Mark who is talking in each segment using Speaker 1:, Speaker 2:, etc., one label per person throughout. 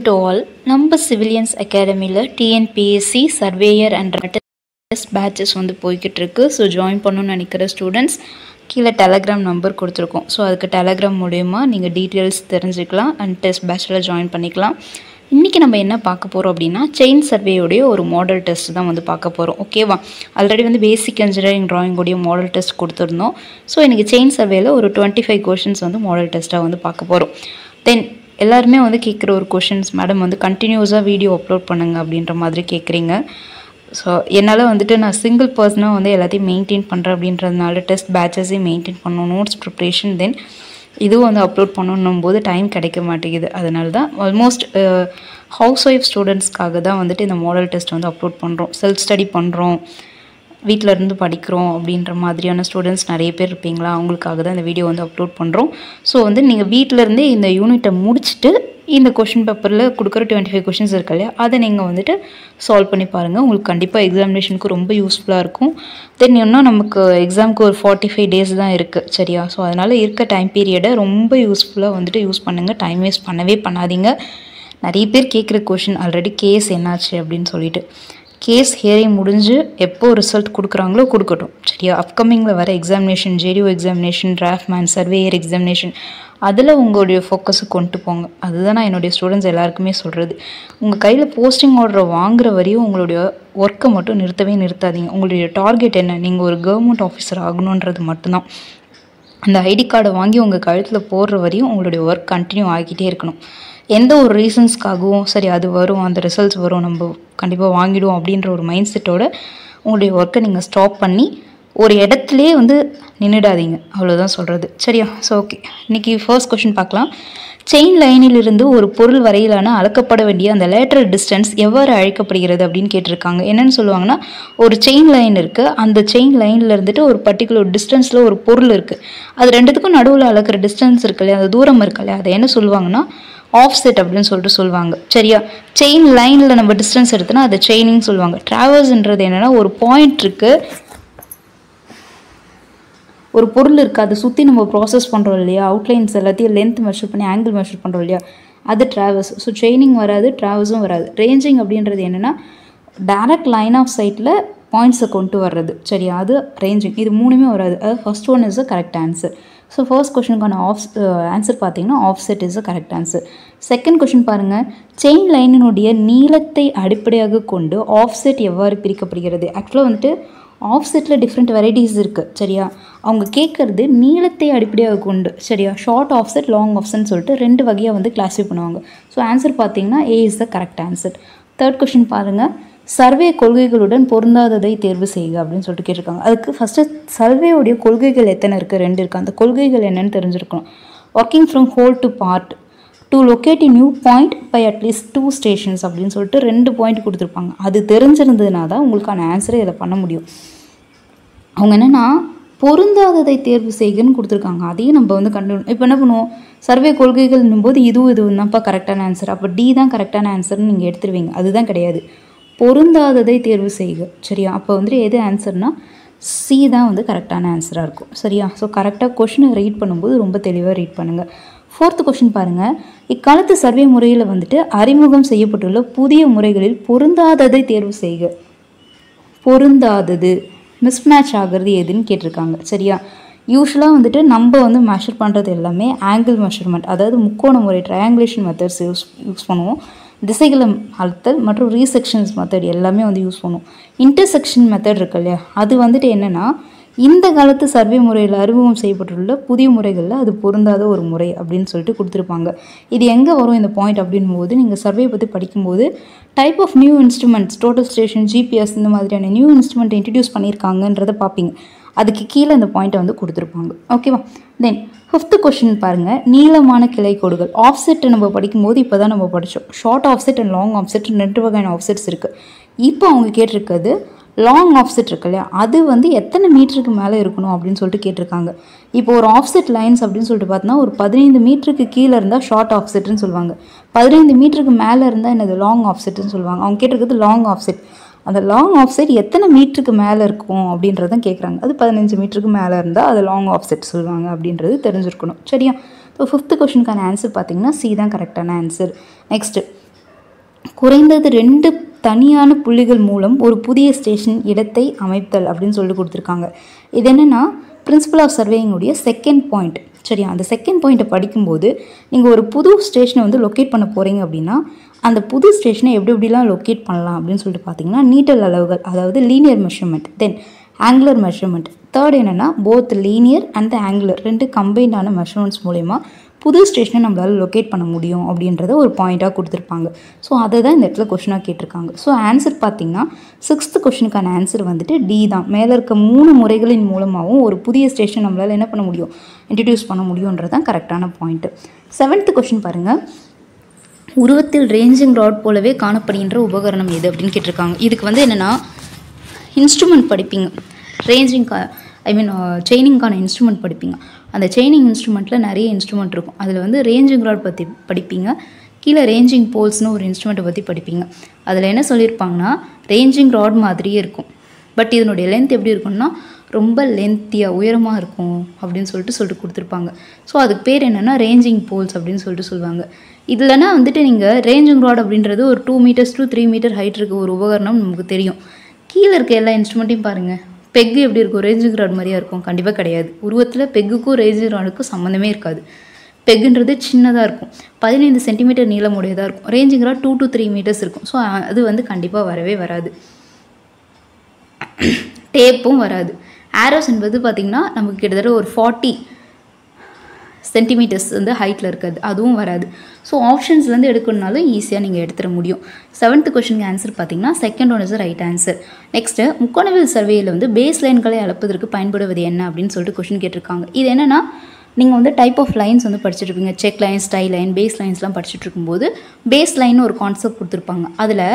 Speaker 1: to all. நம்ம civilians அகாடமியில் TNPSC surveyor and test patches வந்து போய்கிட்டு இருக்கு. ஸோ ஜாயின் பண்ணணும்னு நினைக்கிற ஸ்டூடெண்ட்ஸ் கீழே டெலகிராம் நம்பர் கொடுத்துருக்கோம். ஸோ அதுக்கு டெலகிராம் மூலயமா நீங்கள் டீட்டெயில்ஸ் தெரிஞ்சுக்கலாம் அண்ட் டெஸ்ட் பேட்சில் ஜாயின் பண்ணிக்கலாம். இன்றைக்கி நம்ம என்ன பார்க்க போகிறோம் அப்படின்னா செயின் சர்வேயோடைய ஒரு மாடல் டெஸ்ட் தான் வந்து பார்க்க போகிறோம். ஓகேவா, ஆல்ரெடி வந்து பேசிக் இன்ஜினியரிங் ட்ராயிங்கோடைய மாடல் டெஸ்ட் கொடுத்துருந்தோம். ஸோ இன்றைக்கி செயின் சர்வேயில் ஒரு 25 கொஷின்ஸ் வந்து மாடல் டெஸ்ட்டாக வந்து பார்க்க போகிறோம். தென் எல்லாருமே வந்து கேட்குற ஒரு கொஷின்ஸ், மேடம் வந்து கண்டினியூஸாக வீடியோ அப்லோட் பண்ணுங்க அப்படின்ற மாதிரி கேட்குறீங்க. ஸோ என்னால் வந்துட்டு நான் சிங்கிள் பர்சனாக வந்து எல்லாத்தையும் மெயின்டைன் பண்ணுறேன் அப்படின்றதுனால டெஸ்ட் பேட்சஸையும் மெயின்டைன் பண்ணணும், நோட்ஸ் ப்ரிப்ரேஷன், தென் இதுவும் வந்து அப்லோட் பண்ணணும் போது டைம் கிடைக்க மாட்டேங்குது. அதனால தான் ஆல்மோஸ்ட் ஹவுஸ் ஒய்ஃப் ஸ்டூடெண்ட்ஸ்க்காக தான் வந்துட்டு இந்த மாடல் டெஸ்ட் வந்து அப்லோட் பண்ணுறோம். செல்ஃப் ஸ்டடி பண்ணுறோம், வீட்டில் இருந்து படிக்கிறோம் அப்படின்ற மாதிரியான ஸ்டூடெண்ட்ஸ் நிறைய பேர் இருப்பீங்களா, அவங்களுக்காக தான் இந்த வீடியோ வந்து அப்லோட் பண்ணுறோம். ஸோ வந்து நீங்கள் வீட்டிலேருந்தே இந்த யூனிட்டை முடிச்சுட்டு இந்த கொஷின் பேப்பரில் கொடுக்குற 25 கொஷின்ஸ் இருக்கு இல்லையா, அதை நீங்கள் வந்துட்டு சால்வ் பண்ணி பாருங்கள். உங்களுக்கு கண்டிப்பாக எக்ஸாமினேஷனுக்கு ரொம்ப யூஸ்ஃபுல்லாக இருக்கும். தென் இன்னும் நமக்கு எக்ஸாமுக்கு ஒரு 45 டேஸ் தான் இருக்குது, சரியா? ஸோ அதனால் இருக்க டைம் பீரியடை ரொம்ப யூஸ்ஃபுல்லாக வந்துட்டு யூஸ் பண்ணுங்கள். டைம் வேஸ்ட் பண்ணவே பண்ணாதீங்க. நிறைய பேர் கேட்குற கொஷின் ஆல்ரெடி கேஸ் என்னாச்சு அப்படின்னு சொல்லிட்டு, கேஸ் ஹியரிங் முடிஞ்சு எப்போ ரிசல்ட் கொடுக்குறாங்களோ கொடுக்கட்டும், சரியா? அப்கமிங்கில் வர examination, JDO examination, draughtsman, surveyor examination, அதில் உங்களுடைய ஃபோக்கஸை கொண்டு போங்க. அதுதான் நான் என்னுடைய ஸ்டூடெண்ட்ஸ் எல்லாருக்குமே சொல்கிறது. உங்கள் கையில் போஸ்டிங் ஆர்டரை வாங்குற வரையும் உங்களுடைய ஒர்க்கை மட்டும் நிறுத்தவே நிறுத்தாதீங்க. உங்களுடைய டார்கெட் என்ன? நீங்கள் ஒரு கவர்மெண்ட் ஆஃபீஸர் ஆகணுன்றது மட்டும்தான். அந்த ஐடி கார்டை வாங்கி உங்கள் கழுத்தில் போடுற வரையும் உங்களுடைய ஒர்க் கண்டினியூ ஆகிக்கிட்டே இருக்கணும். எந்த ஒரு ரீசன்ஸ்க்காகவும் சரி அது வரும், அந்த ரிசல்ட்ஸ் வரும், நம்ம கண்டிப்பாக வாங்கிடுவோம் அப்படின்ற ஒரு மைண்ட் செட்டோட உங்களுடைய ஒர்க்கை நீங்கள் ஸ்டாப் பண்ணி ஒரு இடத்துலையே வந்து நின்றுடாதீங்க, அவ்வளோதான் சொல்கிறது, சரியா? ஸோ ஓகே, இன்றைக்கி ஃபர்ஸ்ட் கொஷின் பார்க்கலாம். செயின் லைனிலிருந்து ஒரு பொருள் வரையிலான அளக்கப்பட வேண்டிய அந்த லேட்டரல் டிஸ்டன்ஸ் எவ்வாறு அழைக்கப்படுகிறது அப்படின்னு கேட்டிருக்காங்க. என்னென்னு சொல்லுவாங்கன்னா, ஒரு செயின் லைன் இருக்குது, அந்த செயின் லைனில் இருந்துட்டு ஒரு பர்டிகுலர் டிஸ்டன்ஸில் ஒரு பொருள் இருக்குது, அது ரெண்டுத்துக்கும் நடுவில் அளக்கிற டிஸ்டன்ஸ் இருக்கு இல்லையா, அந்த தூரம் இருக்கு இல்லையா, அதை என்ன சொல்லுவாங்கன்னா ஆஃப்செட் அப்படின்னு சொல்லிட்டு சொல்லுவாங்க, சரியா? செயின் லைனில் நம்ம டிஸ்டன்ஸ் எடுத்தோன்னா அதை செயினிங் சொல்லுவாங்க. ட்ராவல்ஸ்ன்றது என்னென்னா, ஒரு பாயிண்ட் இருக்குது, ஒரு பொருள் இருக்குது, அதை சுற்றி நம்ம ப்ராசஸ் பண்ணுறோம் இல்லையா, அவுட்லைன்ஸ் எல்லாத்தையும் லென்த் மெஷர் பண்ணி ஆங்கிள் மெஷர் பண்ணுறோம் இல்லையா, அது ட்ராவல்ஸ். ஸோ செயினிங் வராது, ட்ராவல்ஸும் வராது. ரேஞ்சிங் அப்படின்றது என்னென்னா, டைரக்ட் லைன் ஆஃப் சைட்டில் பாயிண்ட்ஸை கொண்டு வர்றது, சரியா? அது ரேஞ்சிங். இது மூணுமே வராது. அது first one is a correct answer. So first கொஷனுக்கான ஆன்சர் பார்த்தீங்கன்னா offset is a correct answer. Second question பாருங்கள், செயின் லைனினுடைய நீளத்தை அடிப்படையாக கொண்டு ஆஃப்செட் எவ்வாறு பிரிக்கப்படுகிறது? ஆக்சுவலாக வந்துட்டு ஆஃப்செட்டில் டிஃப்ரெண்ட் வெரைட்டிஸ் இருக்குது, சரியா? அவங்க கேட்குறது நீளத்தை அடிப்படையாக கொண்டு, சரியா? ஷார்ட் ஆஃப்செட், லாங் ஆஃப்செட்னு சொல்லிட்டு 2 வகையாக வந்து கிளாஸிஃபை பண்ணுவாங்க. ஸோ ஆன்சர் பார்த்தீங்கன்னா A is the correct answer. Third question பாருங்கள், சர்வே கொள்கைகளுடன் பொருந்தாததை தேர்வு செய்க அப்படின்னு சொல்லிட்டு கேட்டிருக்காங்க. அதுக்கு ஃபஸ்ட்டு சர்வேவுடைய கொள்கைகள் எத்தனை இருக்குது? 2 இருக்குது. அந்த கொள்கைகள் என்னென்னு தெரிஞ்சிருக்கணும். Working from whole to part, to locate new point by at least 2 stations அப்படின்னு சொல்லிட்டு 2 பாயிண்ட் கொடுத்துருப்பாங்க. அது தெரிஞ்சிருந்ததுனா தான் உங்களுக்கான ஆன்சரை இதை பண்ண முடியும். அவங்க என்னென்னா பொருந்தாததை தேர்வு செய்கன்னு கொடுத்துருக்காங்க. அதையும் நம்ம வந்து இப்போ என்ன பண்ணுவோம், சர்வே கொள்கைகள்னும் போது இதுவும் தான்ப்பா கரெக்டான ஆன்சர், அப்போ டி தான் கரெக்டான ஆன்சர்னு நீங்கள் எடுத்துருவீங்க. அதுதான் கிடையாது, பொருந்தாததை தேர்வு செய்க, சரியா? அப்போ வந்துட்டு எது ஆன்சர்னால் சி தான் வந்து கரெக்டான ஆன்சராக இருக்கும், சரியா? ஸோ கரெக்டாக கொஷினை ரீட் பண்ணும்போது ரொம்ப தெளிவாக ரீட் பண்ணுங்கள். ஃபோர்த்து கொஷின் பாருங்கள், இக்காலத்து சர்வே முறையில் வந்துட்டு அறிமுகம் செய்யப்பட்டுள்ள புதிய முறைகளில் பொருந்தாததை தேர்வு செய்க. பொருந்தாதது, மிஸ்மேட்ச் ஆகிறது எதுன்னு கேட்டிருக்காங்க, சரியா? யூஸ்வலாக வந்துட்டு நம்ம வந்து மெஷர் பண்ணுறது எல்லாமே ஆங்கிள் மெஷர்மெண்ட், அதாவது முக்கோண முறை, ட்ரையாங்குலேஷன் மெத்தட்ஸ் யூஸ் பண்ணுவோம். திசைகளை அழுத்தல் மற்றும் ரீசெக்ஷன்ஸ் மெத்தட் எல்லாமே வந்து யூஸ் பண்ணுவோம். இன்டர்செக்ஷன் மெத்தட் இருக்கு இல்லையா, அது வந்துட்டு என்னென்னா இந்த காலத்து சர்வே முறையில் அறிமுகம் செய்யப்பட்டுள்ள புதிய முறைகளில் அது பொருந்தாத ஒரு முறை அப்படின்னு சொல்லிட்டு கொடுத்துருப்பாங்க. இது எங்கே வரும் இந்த பாயிண்ட் அப்படின் போது, நீங்கள் சர்வே பற்றி படிக்கும்போது type of new instruments, total station, GPS, இந்த மாதிரியான நியூ இன்ஸ்ட்ருமெண்ட் இன்ட்ரடியூஸ் பண்ணியிருக்காங்கன்றதை பார்ப்பீங்க. அதுக்கு கீழே இந்த பாயிண்ட்டை வந்து கொடுத்துருப்பாங்க, ஓகேவா? தென் ஃபிஃப்த்து கொஷின் பாருங்கள், நீளமான கிளை கோடுகள். ஆஃப்செட்டை நம்ம படிக்கும்போது இப்போ தான் நம்ம படித்தோம், short offset and long offset 2 வகையான ஆஃப்செட்ஸ் இருக்குது. இப்போ அவங்க கேட்டிருக்கிறது லாங் ஆஃப்செட் இருக்கு இல்லையா, அது வந்து எத்தனை மீட்டருக்கு மேலே இருக்கணும் அப்படின்னு சொல்லிட்டு கேட்டிருக்காங்க. இப்போ ஒரு ஆஃப்செட் லைன்ஸ் அப்படின்னு சொல்லிட்டு பார்த்தோன்னா ஒரு 15 மீட்டருக்கு கீழே இருந்தால் ஷார்ட் ஆஃப்செட்னு சொல்லுவாங்க, 15 மீட்டருக்கு மேலே இருந்தால் என்னது லாங் ஆஃப்செட்னு சொல்லுவாங்க. அவங்க கேட்டிருக்கிறது லாங் ஆஃப்செட். அந்த லாங் ஆஃப்செட் எத்தனை மீட்டருக்கு மேலே இருக்கும் அப்படின்றதான் கேட்குறாங்க. அது 15 மீட்டருக்கு மேலே இருந்தால் அது லாங் ஆஃப்செட் சொல்லுவாங்க அப்படின்றது தெரிஞ்சிருக்கணும், சரியா? ஸோ ஃபிஃப்த்து கொஷனுக்கான ஆன்சர் பார்த்தீங்கன்னா சி தான் கரெக்டான ஆன்சர். நெக்ஸ்ட்டு குறைந்தது 2 தனியான புள்ளிகள் மூலம் ஒரு புதிய ஸ்டேஷன் இடத்தை அமைத்தல் அப்படின்னு சொல்லி கொடுத்துருக்காங்க. இது என்னென்னா பிரின்சிபல் ஆஃப் சர்வேயிங்குடைய செகண்ட் பாயிண்ட். சரியா, அந்த செகண்ட் பாயிண்ட்டை படிக்கும்போது நீங்கள் ஒரு புது ஸ்டேஷனை வந்து லொக்கேட் பண்ண போகிறீங்க அப்படின்னா அந்த புது ஸ்டேஷனை எப்படிலாம் லொக்கேட் பண்ணலாம் அப்படின்னு சொல்லிட்டு பார்த்தீங்கன்னா நீட்டல் அளவுகள், அதாவது linear measurement, then angular measurement, third என்னென்னா போத் லீனியர் அண்ட் ஆங்குலர் 2 கம்பைண்டான மெஷர்மெண்ட்ஸ் மூலமா புது ஸ்டேஷனை நம்மளால் லொக்கேட் பண்ண முடியும் அப்படின்றத ஒரு பாயிண்ட்டாக கொடுத்துருப்பாங்க. ஸோ அதை தான் இந்த இடத்துல கொஷினாக கேட்டிருக்காங்க. ஸோ ஆன்சர் பார்த்திங்கன்னா 6th கொஷினுக்கான ஆன்சர் வந்துட்டு டி தான். மேலே இருக்க 3 முறைகளின் மூலமாகவும் ஒரு புதிய ஸ்டேஷன் நம்மளால் என்ன பண்ண முடியும், இன்ட்ரடியூஸ் பண்ண முடியுன்றது தான் கரெக்டான பாயிண்ட்டு. 7th கொஷின் பாருங்கள். உருவத்தில் ரேஞ்சிங் ராட் போலவே காணப்படுகின்ற உபகரணம் எது அப்படின்னு கேட்டிருக்காங்க. இதுக்கு வந்து என்னென்னா இன்ஸ்ட்ருமெண்ட் படிப்பீங்க, ரேஞ்சிங் செயினிங்கான இன்ஸ்ட்ருமெண்ட் படிப்பீங்க. அந்த செயினிங் இன்ஸ்ட்ருமெண்ட்டில் நிறைய இன்ஸ்ட்ருமெண்ட் இருக்கும். அதில் வந்து ரேஞ்சிங் ராட் பற்றி படிப்பீங்க, கீழே ரேஞ்சிங் போல்ஸ்னு ஒரு இன்ஸ்ட்ருமெண்ட்டை பற்றி படிப்பீங்க. அதில் என்ன சொல்லியிருப்பாங்கன்னா ரேஞ்சிங் ராட் மாதிரியே இருக்கும், பட் இதனுடைய லென்த் எப்படி இருக்கும்னா ரொம்ப லென்த்தியாக உயரமாக இருக்கும் அப்படின்னு சொல்லிட்டு கொடுத்துருப்பாங்க. ஸோ அதுக்கு பேர் என்னென்னா ரேஞ்சிங் போல்ஸ் அப்படின்னு சொல்லுவாங்க. இதுலனா வந்துட்டு நீங்கள் ரேஞ்சிங் ராட் அப்படின்றது ஒரு 2 meters to 3 meter ஹைட் இருக்க ஒரு உபகரணம் நமக்கு தெரியும். கீழே இருக்க எல்லா இன்ஸ்ட்ருமெண்ட்டையும் பாருங்கள், பெக்கு எப்படி இருக்கும், ரேஞ்சிங் ராட் மாதிரியா இருக்கும்? கண்டிப்பாக கிடையாது. உருவத்தில் பெக்குக்கும் ரேஞ்சிங் ராடுக்கும் சம்மந்தமே இருக்காது. பெக்குன்றது சின்னதாக இருக்கும், 15 centimeter நீளமுடையதாக இருக்கும். ரேஞ்சிங் ராட் 2 to 3 meters இருக்கும். ஸோ அது வந்து கண்டிப்பாக வரவே வராது. டேப்பும் வராது. ஆரோஸ் என்பது பார்த்திங்கன்னா நமக்கு கிட்டத்தட்ட ஒரு 40 centimeters வந்து ஹைட்டில் இருக்காது, அதுவும் வராது. ஸோ ஆப்ஷன்ஸ்லேருந்து எடுக்கணுனாலும் ஈஸியாக நீங்கள் எடுத்துட முடியும். 7th கொஷனுக்கு ஆன்சர் பார்த்தீங்கன்னா second one is right answer. Next முக்கோணவியல் சர்வேயில் வந்து பேஸ் லைன்களை அளப்பதற்கு பயன்படுவது என்ன அப்படின்னு சொல்லிட்டு கொஷின் கேட்டிருக்காங்க. இது என்னென்னா நீங்கள் வந்து டைப் ஆஃப் லைன்ஸ் வந்து படிச்சுட்ருப்பீங்க, செக் லைன், ஸ்டை லைன், பேஸ் லைன்ஸ்லாம் படிச்சுட்டு இருக்கும்போது பேஸ் லைன் ஒரு கான்செப்ட் கொடுத்துருப்பாங்க. அதில்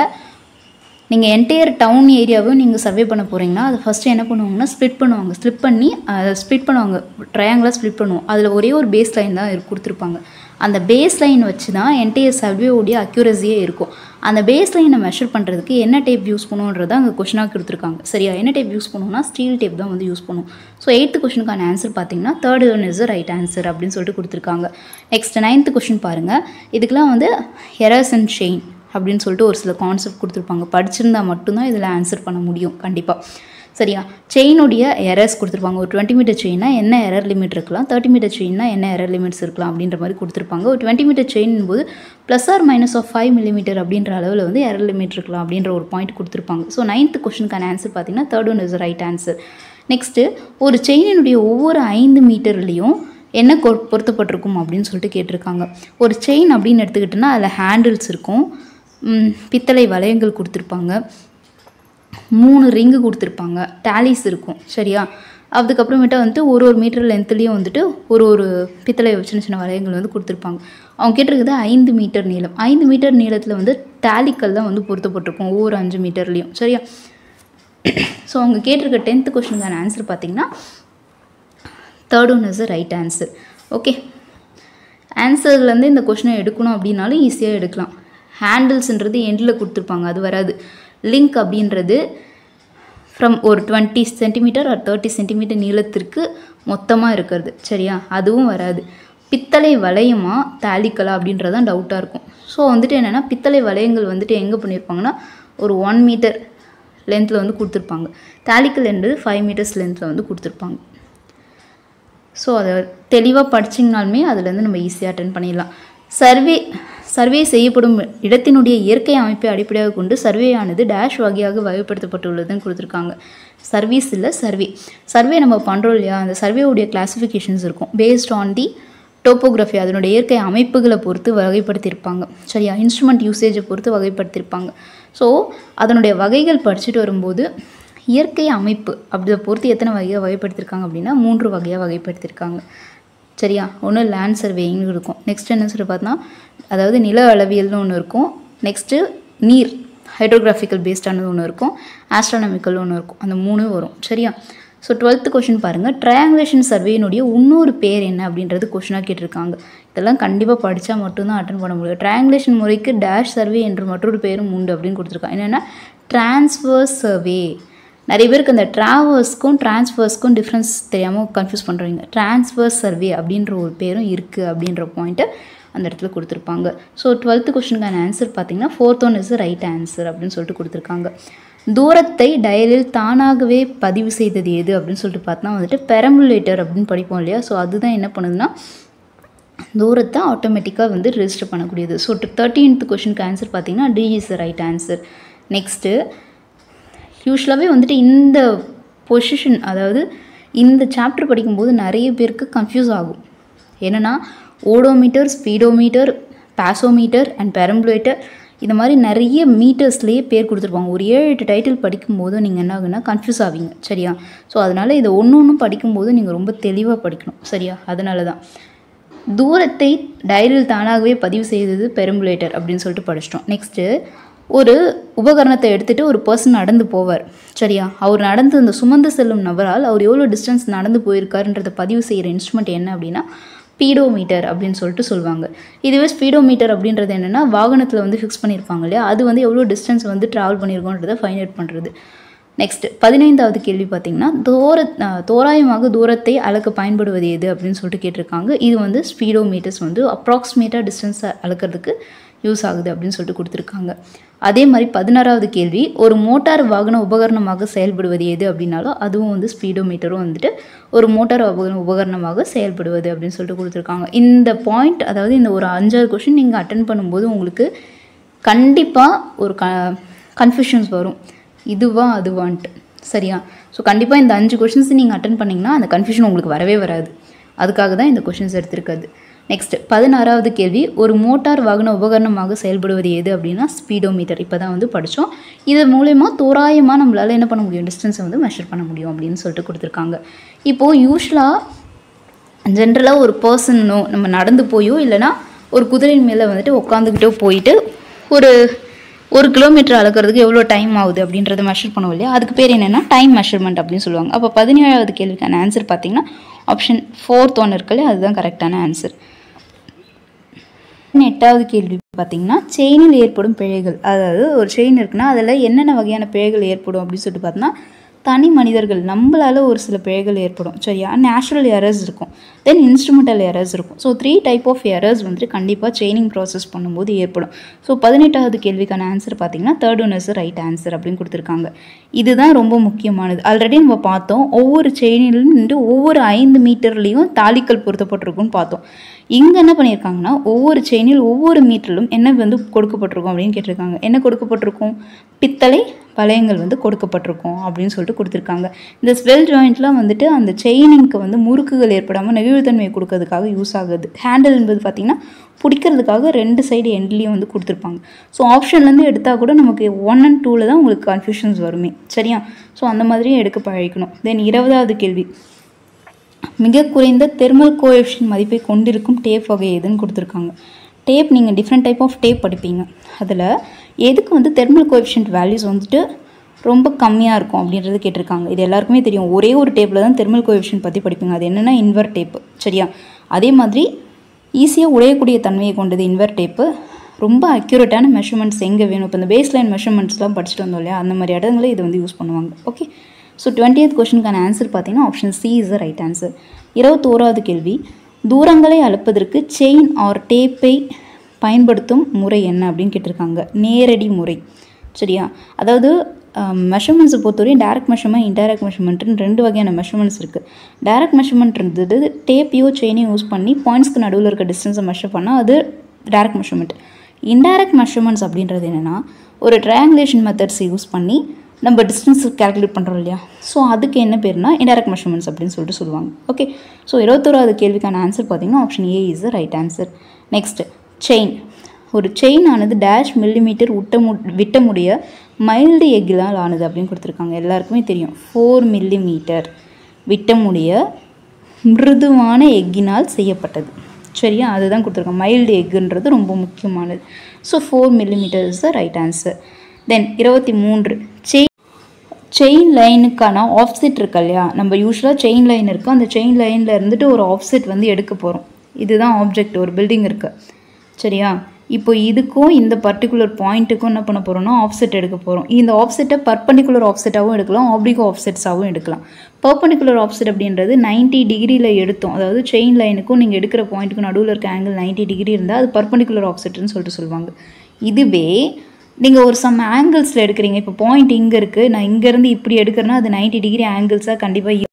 Speaker 1: நீங்கள் என்டையர் டவுன் ஏரியாவும் நீங்கள் சர்வே பண்ண போகிறீங்கன்னா அது ஃபஸ்ட்டு என்ன பண்ணுவாங்கன்னா ஸ்ப்ளிட் பண்ணுவாங்க, ட்ரையாங்கிளாக ஸ்ப்ளிட் பண்ணுவோம். அதில் ஒரே ஒரு பேஸ் லைன் தான் கொடுத்துருப்பாங்க. அந்த பேஸ் லைன் வச்சு தான் என்டையர் சர்வேவுடைய அக்யூரஸியே இருக்கும். அந்த பேஸ் லைனை மெஷர் பண்ணுறதுக்கு என்ன டேப் யூஸ் பண்ணுன்றதை அங்கே கொஷினாக கொடுத்துருக்காங்க. சரியா, என்ன டேப் யூஸ் பண்ணுவோம்னா ஸ்டீல் டேப் தான் வந்து யூஸ் பண்ணுவோம். ஸோ 8th கொஷனுக்கான ஆன்சர் பார்த்தீங்கன்னா third one is right answer அப்படின்னு சொல்லிட்டு கொடுத்துருக்காங்க. நெக்ஸ்ட் 9th கொஷின் பாருங்கள். இதுக்கெலாம் வந்து எரர்ஸ் அண்ட் செயின் அப்படின்னு சொல்லிட்டு ஒரு சில கான்செப்ட் கொடுத்துருப்பாங்க. படிச்சிருந்தா மட்டும்தான் இதில் ஆன்சர் பண்ண முடியும் கண்டிப்பாக. சரியா, செயினுடைய எரர்ஸ் கொடுத்துருப்பாங்க. ஒரு 20 meter செயின்னா என்ன எரர் லிமிட் இருக்கலாம், 30 meter செயின்னா என்ன எரர் லிமிட்ஸ் இருக்கலாம் அப்படின்ற மாதிரி கொடுத்துருப்பாங்க. ஒரு 20 meter செயின் போது ±5 mm அப்படின்ற அளவில் வந்து எரர் லிமிட் இருக்கலாம் அப்படின்ற ஒரு பாயிண்ட் கொடுத்துருப்பாங்க. ஸோ 9th கொஷனுக்கான ஆன்சர் பார்த்தீங்கன்னா third one is right answer. Next ஒரு செயினுடைய ஒவ்வொரு 5 மீட்டர்லேயும் என்ன பொருத்தப்பட்டிருக்கும் அப்படின்னு சொல்லிட்டு கேட்டிருக்காங்க. ஒரு செயின் அப்படின்னு எடுத்துக்கிட்டோன்னா அதில் ஹேண்டில்ஸ் இருக்கும், பித்தளை வளையங்கள் கொடுத்துருப்பாங்க, 3 ரிங்கு கொடுத்துருப்பாங்க, டேலிஸ் இருக்கும். சரியா, அதுக்கப்புறமேட்டா வந்துட்டு ஒரு மீட்டர் லென்த்லேயும் வந்துட்டு ஒரு பித்தளை சின்ன சின்ன வளையங்கள் வந்து கொடுத்துருப்பாங்க. அவங்க கேட்டிருக்குது 5 மீட்டர் நீளம். 5 மீட்டர் நீளத்தில் வந்து டேலிக்கல் தான் வந்து பொருத்தப்பட்டிருக்கும் ஒவ்வொரு 5 மீட்டர்லேயும். சரியா, ஸோ அவங்க கேட்டிருக்க 10th கொஷனுக்கான ஆன்சர் பார்த்தீங்கன்னா third one is right answer. Okay, ஆன்சர்லேருந்து இந்த கொஷினை எடுக்கணும் அப்படின்னாலும் ஈஸியாக எடுக்கலாம். ஹேண்டில்ஸ்ன்றது எண்டில் கொடுத்துருப்பாங்க, அது வராது. லிங்க் அப்படின்றது ஃப்ரம் ஒரு 20 cm or 30 cm நீளத்திற்கு மொத்தமாக இருக்கிறது. சரியா, அதுவும் வராது. பித்தளை வளையமா தாலிக்கலா அப்படின்றதான் டவுட்டாக இருக்கும். ஸோ வந்துட்டு என்னென்னா பித்தளை வளையங்கள் வந்துட்டு எங்கே பண்ணியிருப்பாங்கன்னா ஒரு 1 meter லென்த்தில் வந்து கொடுத்துருப்பாங்க. தாலிக்கல் என்பது 5 meters லென்த்தில் வந்து கொடுத்துருப்பாங்க. ஸோ அதை தெளிவாக படிச்சிங்கனாலுமே அதுலேருந்து நம்ம ஈஸியாக அட்டென்ட் பண்ணிடலாம். சர்வே செய்யப்படும் இடத்தினுடைய இயற்கை அமைப்பை அடிப்படையாக கொண்டு சர்வேயானது டேஷ் வகையாக வகைப்படுத்தப்பட்டுள்ளதுன்னு கொடுத்துருக்காங்க. சர்வீஸ் இல்லை, சர்வே நம்ம பண்ணுறோம் இல்லையா, அந்த சர்வேவுடைய கிளாஸிஃபிகேஷன்ஸ் இருக்கும். பேஸ்ட் ஆன் தி டோப்போகிராஃபி, அதனுடைய இயற்கை அமைப்புகளை பொறுத்து வகைப்படுத்தியிருப்பாங்க. சரியா, இன்ஸ்ட்ருமெண்ட் யூசேஜை பொறுத்து வகைப்படுத்தியிருப்பாங்க. ஸோ அதனுடைய வகைகள் படிச்சுட்டு வரும்போது இயற்கை அமைப்பு அப்படி பொறுத்து எத்தனை வகையாக வகைப்படுத்தியிருக்காங்க அப்படின்னா 3 வகையாக வகைப்படுத்தியிருக்காங்க. சரியா, ஒன்று லேண்ட் சர்வேயிங்னு இருக்கும். நெக்ஸ்ட் என்ன சொல்லி பார்த்தோன்னா அதாவது நில அளவியல்னு ஒன்று இருக்கும். நெக்ஸ்ட்டு நீர் ஹைட்ரோகிராஃபிக்கல் பேஸ்டானது ஒன்று இருக்கும், ஆஸ்ட்ரானமிக்கல் ஒன்று இருக்கும். அந்த 3 வரும். சரியா, ஸோ 12th கொஷின் பாருங்கள். ட்ரையாங்குலேஷன் சர்வேயினுடைய இன்னொரு பேர் என்ன அப்படின்றது கொஷினாக கேட்டிருக்காங்க. இதெல்லாம் கண்டிப்பாக படித்தா மட்டும்தான் அட்டன் பண்ண முடியும். ட்ரையாங்குலேஷன் முறைக்கு டேஷ் சர்வே என்று மற்றொரு பேரும் உண்டு அப்படின்னு கொடுத்துருக்காங்க. என்னென்னா டிரான்ஸ்வர்ஸ் சர்வே. நிறைய பேருக்கு அந்த டிரான்ஸ்வர்ஸ்க்கும் டிஃப்ரென்ஸ் தெரியாமல் கன்ஃபியூஸ் பண்ணுறீங்க. டிரான்ஸ்வர்ஸ் சர்வே அப்படின்ற ஒரு பேரும் இருக்குது அப்படின்ற பாயிண்ட்டை அந்த இடத்துல கொடுத்துருப்பாங்க. ஸோ 12th கொஸ்டினுக்கான ஆன்சர் பார்த்தீங்கன்னா 4th one is right answer அப்படின்னு சொல்லிட்டு கொடுத்துருக்காங்க. தூரத்தை டயலில் தானாகவே பதிவு செய்தது எது அப்படின்னு சொல்லிட்டு பார்த்தா வந்துட்டு பெரம்புலேட்டர் அப்படின்னு படிப்போம் இல்லையா. ஸோ அதுதான் என்ன பண்ணுதுன்னா தூரத்தை ஆட்டோமேட்டிக்காக வந்து ரெஜிஸ்டர் பண்ணக்கூடியது. ஸோ 13th கொஸ்டினுக்கு ஆன்சர் பார்த்தீங்கன்னா D is right answer. Next யூஸ்வலாகவே வந்துட்டு இந்த பொசிஷன், அதாவது இந்த சாப்டர் படிக்கும்போது நிறைய பேருக்கு கன்ஃபியூஸ் ஆகும். என்னென்னா ஓடோமீட்டர், ஸ்பீடோமீட்டர், பாசோமீட்டர் அண்ட் பெரம்புலேட்டர் இந்த மாதிரி நிறைய மீட்டர்ஸ்லேயே பேர் கொடுத்துருப்பாங்க. ஒரு 7-8 டைட்டில் படிக்கும்போது நீங்கள் என்ன ஆகுன்னா கன்ஃபியூஸ் ஆவீங்க. சரியா? ஸோ அதனால் இதை ஒன்று படிக்கும்போது நீங்கள் ரொம்ப தெளிவாக படிக்கணும். சரியா? அதனால தான் தூரத்தை டயலில் தானாகவே பதிவு செய்தது பெரம்புலேட்டர் அப்படின்னு சொல்லிட்டு படிச்சிட்டோம். நெக்ஸ்ட்டு ஒரு உபகரணத்தை எடுத்துகிட்டு ஒரு பர்சன் நடந்து போவார். சரியா? அவர் நடந்து அந்த சுமந்து செல்லும் நபரால் அவர் எவ்வளோ டிஸ்டன்ஸ் நடந்து போயிருக்காருன்றதை பதிவு செய்கிற இன்ஸ்ட்ருமெண்ட் என்ன அப்படின்னா ஸ்பீடோமீட்டர் அப்படின்னு சொல்லிட்டு சொல்லுவாங்க. இதுவே ஸ்பீடோமீட்டர் அப்படின்றது என்னென்னா வாகனத்தில் வந்து ஃபிக்ஸ் பண்ணியிருப்பாங்க இல்லையா, அது வந்து எவ்வளோ டிஸ்டன்ஸ் வந்து ட்ராவல் பண்ணியிருக்கோன்றதை ஃபைண்ட் அவுட் பண்ணுறது. நெக்ஸ்ட்டு 15வது கேள்வி பார்த்தீங்கன்னா தோராயமாக தூரத்தை அளக்க பயன்படுவது எது அப்படின்னு சொல்லிட்டு கேட்டிருக்காங்க. இது வந்து ஸ்பீடோமீட்டர்ஸ் வந்து அப்ராக்சிமேட்டாக டிஸ்டன்ஸை அளக்கிறதுக்கு யூஸ் ஆகுது அப்படின்னு சொல்லிட்டு கொடுத்துருக்காங்க. அதே மாதிரி 16வது கேள்வி ஒரு மோட்டார் வாகன உபகரணமாக செயல்படுவது எது அப்படின்னாலும் அதுவும் வந்து ஸ்பீடோமீட்டரும் வந்துட்டு ஒரு மோட்டார் உபகரணமாக செயல்படுவது அப்படின்னு சொல்லிட்டு கொடுத்துருக்காங்க. இந்த பாயிண்ட், அதாவது இந்த ஒரு 5 கொஸ்டின் நீங்கள் அட்டென்ட் பண்ணும்போது உங்களுக்கு கண்டிப்பாக ஒரு கன்ஃபியூஷன்ஸ் வரும், இதுவா அதுவான்ட்டு. சரியா? ஸோ கண்டிப்பாக இந்த 5 கொஷின்ஸ் நீங்கள் அட்டன் பண்ணிங்கன்னா அந்த கன்ஃபியூஷன் உங்களுக்கு வரவே வராது. அதுக்காக தான் இந்த கொஷின்ஸ் எடுத்திருக்காது. நெக்ஸ்ட் 16வது கேள்வி ஒரு மோட்டார் வாகன உபகரணமாக செயல்படுவது எது அப்படின்னா ஸ்பீடோமீட்டர். இப்போ தான் வந்து படித்தோம். இது மூலயமா தோராயமாக நம்மளால் என்ன பண்ண முடியும், டிஸ்டன்ஸை வந்து மெஷர் பண்ண முடியும் அப்படின்னு சொல்லிட்டு கொடுத்துருக்காங்க. இப்போது யூஸ்வலாக ஜென்ரலாக ஒரு பர்சனோ நம்ம நடந்து போயோ இல்லைனா ஒரு குதிரையின் மேலே வந்துட்டு உட்காந்துக்கிட்டோ போயிட்டு ஒரு கிலோமீட்டர் அளக்கிறதுக்கு எவ்வளோ டைம் ஆகுது அப்படின்றத மெஷர் பண்ணுவோம் இல்லையா, அதுக்கு பேர் என்னென்னா டைம் மெஷர்மெண்ட் அப்படின்னு சொல்லுவாங்க. அப்போ 17வது கேள்விக்கான ஆன்சர் பார்த்தீங்கன்னா ஆப்ஷன் 4th ஒன்று இருக்குல்ல, அதுதான் கரெக்டான ஆன்சர். 8வது கேள்வி பார்த்தீங்கன்னா செயினில் ஏற்படும் பிழைகள், அதாவது ஒரு செயின் இருக்குன்னா அதில் என்னென்ன வகையான பிழைகள் ஏற்படும் அப்படின்னு சொல்லிட்டு பார்த்தோன்னா தனி மனிதர்கள் நம்மளால் ஒரு சில பிழைகள் ஏற்படும். சரியா? நேச்சுரல் எரர்ஸ் இருக்கும், தென் இன்ஸ்ட்ருமெண்டல் எரர்ஸ் இருக்கும். ஸோ 3 டைப் ஆஃப் எரர்ஸ் வந்துட்டு கண்டிப்பாக செயினிங் ப்ராசஸ் பண்ணும்போது ஏற்படும். ஸோ 18வது கேள்விக்கான ஆன்சர் பார்த்தீங்கன்னா 3rd one is right answer அப்படின்னு கொடுத்துருக்காங்க. இதுதான் ரொம்ப முக்கியமானது. ஆல்ரெடி நம்ம பார்த்தோம், ஒவ்வொரு செயினிலும் ஒவ்வொரு 5 மீட்டர்லேயும் தாலிக்கல் பொருத்தப்பட்டிருக்குன்னு பார்த்தோம். இங்கே என்ன பண்ணியிருக்காங்கன்னா ஒவ்வொரு செயினில் ஒவ்வொரு மீட்டரிலும் என்ன வந்து கொடுக்கப்பட்டிருக்கும் அப்படின்னு கேட்டிருக்காங்க. என்ன கொடுக்கப்பட்டிருக்கும்? பித்தளை வளையங்கள் வந்து கொடுக்கப்பட்டிருக்கும் அப்படின்னு சொல்லிட்டு கொடுத்துருக்காங்க. இந்த ஸ்வெல் ஜாயிண்ட்லாம் வந்துட்டு அந்த செயினிங்க்கு வந்து முறுக்குகள் ஏற்படாமல் நெகிழ்வுத்தன்மையை கொடுக்கறதுக்காக யூஸ் ஆகுது. ஹேண்டில் என்பது பார்த்திங்கன்னா பிடிக்கிறதுக்காக 2 சைடு எண்ட்லேயும் வந்து கொடுத்துருப்பாங்க. ஸோ ஆப்ஷன்லேருந்து எடுத்தால் கூட நமக்கு 1 and 2ல் தான் உங்களுக்கு கன்ஃபியூஷன்ஸ் வருமே. சரியா? ஸோ அந்த மாதிரியும் எடுக்க பழகிக்கணும். தென் 20வது கேள்வி மிக குறைந்த தெர்மல் கோஎஃபிஷியன்ட் மதிப்பை கொண்டிருக்கும் டேப் வகை எதுன்னு கொடுத்துருக்காங்க. டேப் நீங்கள் டிஃப்ரெண்ட் டைப் ஆஃப் டேப் படிப்பீங்க. அதில் எதுக்கு வந்து தெர்மல் கோஎஃபிஷியன்ட் வேல்யூஸ் வந்துட்டு ரொம்ப கம்மியாக இருக்கும் அப்படின்றது கேட்டிருக்காங்க. இது எல்லாருக்குமே தெரியும். ஒரே ஒரு டேப்பில் தான் தெர்மல் கோஎஃபிஷியன்ட் பற்றி படிப்பீங்க. அது என்னென்னா இன்வெர்ட் டேப்பு. சரியா? அதே மாதிரி ஈஸியாக உடையக்கூடிய தன்மையை கொண்டது இன்வெர்ட் டேப்பு. ரொம்ப அக்யூரேட்டான மெஷர்மெண்ட்ஸ் எங்கே வேணும், இப்போ இந்த பேஸ் லைன் மெஷர்மெண்ட்ஸ்லாம் படிச்சுட்டு வந்தோம் இல்லையா, அந்த மாதிரி இடங்களில் இதை வந்து யூஸ் பண்ணுவாங்க. ஓகே. ஸோ 20th கொஸ்டினுக்கான ஆன்சர் பார்த்தீங்கன்னா option C is the right answer. 21வது கேள்வி தூரங்களை அளப்பதற்கு செயின் ஆர் டேப்பை பயன்படுத்தும் முறை என்ன அப்படின்னு கேட்டிருக்காங்க. நேரடி முறை. சரியா? அதாவது மெஷர்மெண்ட்ஸை பொறுத்தவரையும் டேரக்ட் மெஷர்மெண்ட், இன்டைரக்ட் மெஷர்மெண்ட்னு 2 வகையான மெஷர்மெண்ட்ஸ் இருக்குது. டேரக்ட் மெஷர்மெண்ட் இருந்தது டேப்பையோ செயினையும் யூஸ் பண்ணி பாயிண்ட்ஸ்க்கு நடுவில் இருக்க டிஸ்டன்ஸை மெஷர் பண்ணால் அது டேரக்ட் மெஷர்மெண்ட். இன்டைரக்ட் மெஷர்மெண்ட்ஸ் அப்படின்றது என்னென்னா ஒரு ட்ரையாங்குலேஷன் மெத்தட்ஸ் யூஸ் பண்ணி நம்ம டிஸ்டன்ஸ் கேல்குலேட் பண்ணுறோம் இல்லையா, ஸோ அதுக்கு என்ன பேர்னா இன்டைரக்ட் மெஷர்மெண்ட்ஸ் அப்படின்னு சொல்லிட்டு சொல்லுவாங்க. ஓகே. ஸோ 21வது கேள்விக்கான ஆன்சர் பார்த்தீங்கன்னா option A is the right answer. Next chain. ஒரு செயின் ஆனது டேஷ் மில்லிமீட்டர் விட்ட முடிய மைல்டு எக்கினால் ஆனது அப்படின்னு கொடுத்துருக்காங்க. எல்லாருக்குமே தெரியும் 4 மில்லிமீட்டர் விட்ட முடிய மிருதுவான எக்கினால் செய்யப்பட்டது. சரியா? அதுதான் கொடுத்துருக்காங்க. மைல்டு எக்குன்றது ரொம்ப முக்கியமானது. So 4 millimetre is the right answer. Then 23 chain லைனுக்கான ஆஃப்செட் இருக்கு இல்லையா, நம்ம யூஸ்வலாக செயின் லைன் இருக்குது, அந்த செயின் லைனில் இருந்துட்டு ஒரு ஆஃப்செட் வந்து எடுக்க போகிறோம். இதுதான் ஆப்ஜெக்ட். ஒரு பில்டிங் இருக்குது. சரியா? இப்போ இதுக்கும் இந்த பர்டிகுலர் பாயிண்ட்டுக்கும் என்ன பண்ண போகிறோம்னா ஆஃப்செட் எடுக்க போகிறோம். இந்த ஆஃப்செட்டை பர்பண்டிகுலர் ஆஃப்செட்டாகவும் எடுக்கலாம், ஆப்ளிக் ஆஃப்செட்ஸாகவும் எடுக்கலாம். பர்பண்டிகுலர் ஆஃப்செட் அப்படின்றது 90 டிகிரியில் எடுத்தோம், அதாவது செயின் லைனுக்கும் நீங்கள் எடுக்கிற பாயிண்ட்டுக்கும் நடுவில் இருக்க ஆங்கிள் 90 டிகிரி இருந்தால் அது பர்பண்டிகுலர் ஆஃப்செட்னு சொல்லிட்டு சொல்லுவாங்க. இதுவே நீங்கள் ஒரு சம் ஆங்கிள்ஸில் எடுக்கிறீங்க, இப்போ பாயிண்ட் இங்கே இருக்குது, நான் இங்கேருந்து இப்படி எடுக்கிறேன்னா அது 90 டிகிரி ஆங்கிள்ஸாக கண்டிப்பாக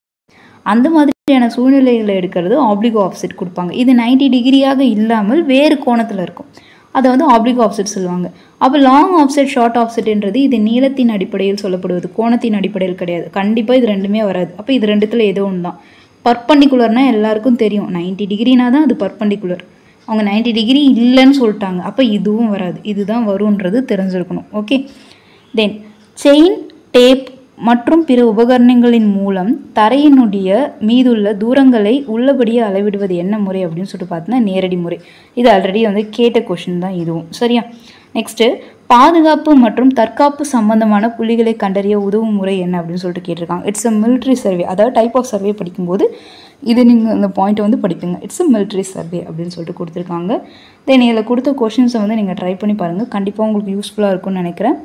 Speaker 1: அந்த மாதிரியான சூழ்நிலைகளை எடுக்கிறது ஆப்ளிக் ஆஃப்செட் கொடுப்பாங்க. இது 90 டிகிரியாக இல்லாமல் வேறு கோணத்தில் இருக்கும், அதை வந்து ஆப்ளிக் ஆஃப்செட் சொல்லுவாங்க. அப்போ லாங் ஆஃப்செட் ஷார்ட் ஆஃப்செட்ன்றது இது நீளத்தின் அடிப்படையில் சொல்லப்படுவது, கோணத்தின் அடிப்படையில் கிடையாது. கண்டிப்பாக இது ரெண்டுமே வராது. அப்போ இது ரெண்டுத்தில் ஏதோ ஒன்று தான். பர்பண்டிகுலர்னால் எல்லாருக்கும் தெரியும், 90 டிகிரினா தான் அது பர்பண்டிகுலர். அவங்க 90 டிகிரி இல்லைன்னு சொல்லிட்டாங்க, அப்போ இதுவும் வராது, இதுதான் வரும்ன்றது தெரிஞ்சிருக்கணும். ஓகே. தென் செயின், டேப் மற்றும் பிற உபகரணங்களின் மூலம் தரையினுடைய மீதுள்ள தூரங்களை உள்ளபடியே அளவிடுவது என்ன முறை அப்படின்னு சொல்லிட்டு பார்த்தீங்கன்னா நேரடி முறை. இது ஆல்ரெடி வந்து கேட்ட கொஷின் தான் இதுவும். சரியா? நெக்ஸ்ட்டு பாதுகாப்பு மற்றும் தற்காப்பு சம்பந்தமான புள்ளிகளை கண்டறிய உதவும் முறை என்ன அப்படின்னு சொல்லிட்டு கேட்டிருக்காங்க. இட்ஸ் அ மிலிட்ரி சர்வே, அதாவது டைப் ஆஃப் சர்வே படிக்கும்போது இது நீங்கள் இந்த பாயிண்ட்டை வந்து படிப்பீங்க. இட்ஸ் அ மிலிட்ரி சர்வே அப்படின்னு சொல்லிட்டு கொடுத்துருக்காங்க. தென் இதில் கொடுத்த கொஷின்ஸை வந்து நீங்கள் ட்ரை பண்ணி பாருங்கள், கண்டிப்பாக உங்களுக்கு யூஸ்ஃபுல்லாக இருக்கும்னு நினைக்கிறேன்.